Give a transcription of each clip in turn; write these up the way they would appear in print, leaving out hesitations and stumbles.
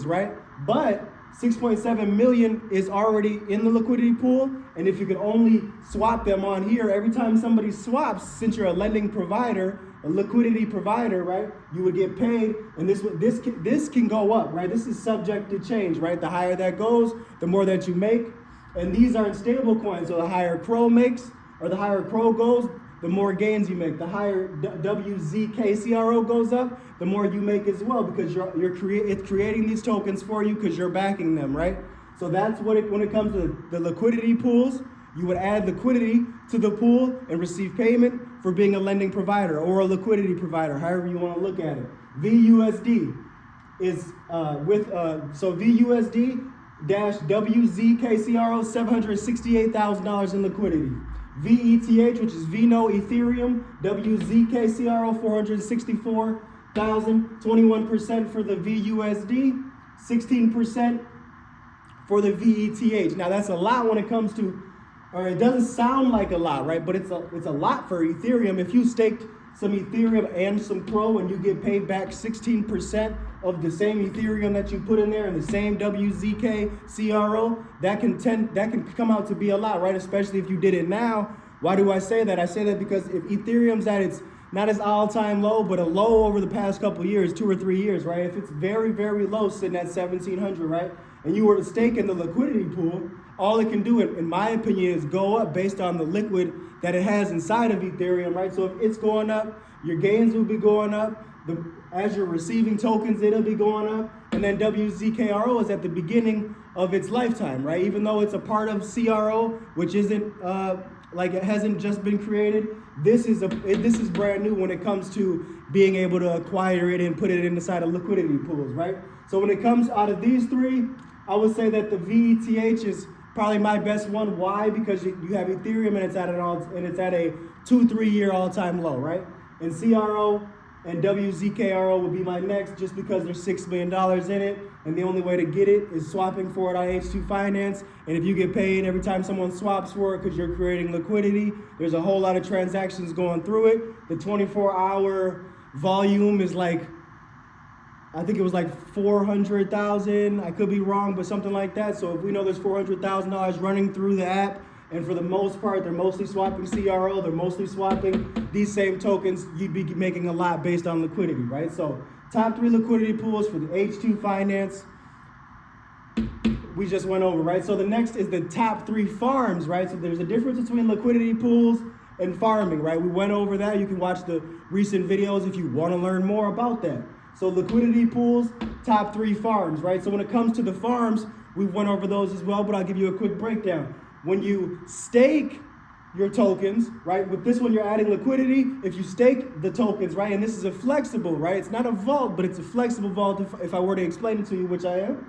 right? But 6.7 million is already in the liquidity pool, and if you can only swap them on here, every time somebody swaps, since you're a lending provider, a liquidity provider, right, you would get paid, and this can go up, right? This is subject to change, right? The higher that goes, the more that you make, and these aren't stable coins, so the higher Crow makes, or the higher Crow goes, the more gains you make. The higher WZKCRO goes up, the more you make as well, because it's creating these tokens for you because you're backing them, right? So that's what when it comes to the liquidity pools, you would add liquidity to the pool and receive payment for being a lending provider or a liquidity provider, however you want to look at it. VUSD is so VUSD dash WZKCRO $768,000 in liquidity. VETH, which is Vino Ethereum, WZKCRO 464,000, 21% for the VUSD, 16% for the VETH. Now that's a lot when it comes to, or it doesn't sound like a lot, right? But it's a lot for Ethereum. If you staked some Ethereum and some Pro and you get paid back 16% of the same Ethereum that you put in there and the same WZKCRO, that can come out to be a lot, right? Especially if you did it now. Why do I say that? I say that because if Ethereum's at its not as all-time low, but a low over the past couple years, 2 or 3 years, right? If it's very, very low, sitting at 1,700, right? And you were to stake in the liquidity pool, all it can do, in my opinion, is go up based on the liquid that it has inside of Ethereum, right? So if it's going up, your gains will be going up. As you're receiving tokens, it'll be going up. And then WZKRO is at the beginning of its lifetime, right? Even though it's a part of CRO, which isn't like it hasn't just been created. This is brand new when it comes to being able to acquire it and put it inside of liquidity pools, right? So when it comes out of these three, I would say that the VETH is probably my best one. Why? Because you have Ethereum and it's at a 2-3 year all-time low, right? And CRO and WZKRO would be my next, just because there's $6 million in it, and the only way to get it is swapping for it on H2 Finance. And if you get paid every time someone swaps for it because you're creating liquidity, there's a whole lot of transactions going through it. The 24-hour volume is like, I think it was like 400,000. I could be wrong, but something like that. So if we know there's $400,000 running through the app, and for the most part, they're mostly swapping CRO, they're mostly swapping these same tokens, you'd be making a lot based on liquidity, right? So top 3 liquidity pools for the H2 Finance, we just went over, right? So the next is the top 3 farms, right? So there's a difference between liquidity pools and farming, right? We went over that. You can watch the recent videos if you want to learn more about that. So liquidity pools, top 3 farms, right? So when it comes to the farms, we went over those as well, but I'll give you a quick breakdown. When you stake your tokens, right? With this one, you're adding liquidity. If you stake the tokens, right? And this is a flexible, right? It's not a vault, but it's a flexible vault if I were to explain it to you, which I am.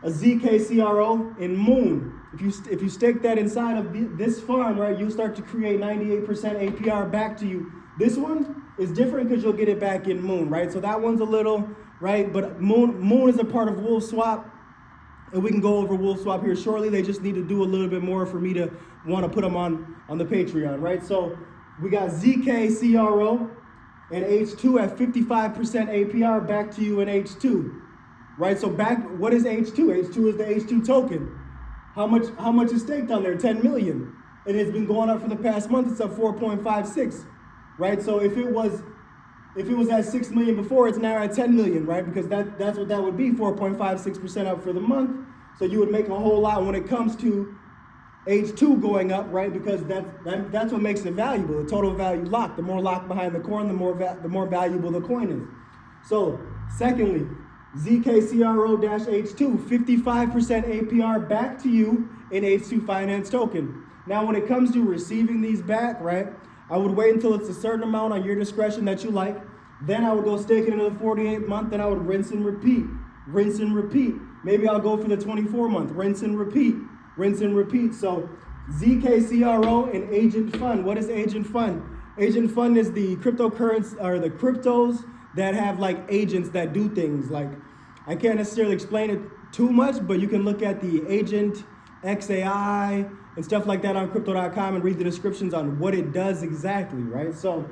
A ZKCRO in Moon. If you stake that inside of this farm, right? You'll start to create 98% APR back to you. This one is different because you'll get it back in Moon, right? So that one's a little, right? But Moon is a part of Wolf Swap. And we can go over Wolf Swap here shortly. They just need to do a little bit more for me to want to put them on the Patreon, right? So we got ZKCRO and H2 at 55% APR back to you in H2, right? So what is H2? H2 is the H2 token. How much is staked on there? 10 million. And it's been going up for the past month. It's up 4.56, right? So if it was at 6 million before, it's now at 10 million, right? Because that's what that would be, 4.56% up for the month. So you would make a whole lot when it comes to H2 going up, right? Because that's what makes it valuable. The total value locked. The more locked behind the coin, the more valuable the coin is. So secondly, ZKCRO-H2, 55% APR back to you in H2 Finance token. Now when it comes to receiving these back, right? I would wait until it's a certain amount on your discretion that you like. Then I would go stake it into the 48-month, then I would rinse and repeat. Rinse and repeat. Maybe I'll go for the 24-month. Rinse and repeat. Rinse and repeat. So ZKCRO and Agent Fund. What is Agent Fund? Agent Fund is the cryptocurrency, or the cryptos that have like agents that do things. Like, I can't necessarily explain it too much, but you can look at the Agent XAI and stuff like that on crypto.com and read the descriptions on what it does exactly, right? So,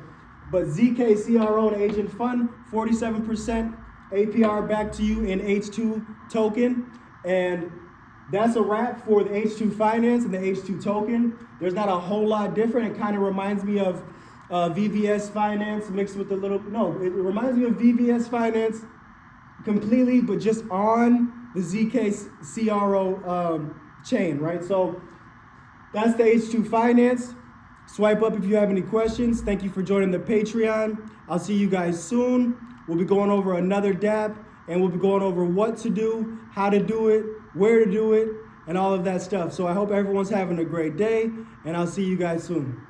but ZKCRO and Agent Fund, 47% APR back to you in H2 token. And that's a wrap for the H2 Finance and the H2 token. There's not a whole lot different. It kind of reminds me of VVS Finance mixed with a little, no, it reminds me of VVS Finance completely, but just on the ZK CRO chain, right? So that's the H2 Finance. Swipe up if you have any questions. Thank you for joining the Patreon. I'll see you guys soon. We'll be going over another dApp, and we'll be going over what to do, how to do it, where to do it, and all of that stuff. So I hope everyone's having a great day, and I'll see you guys soon.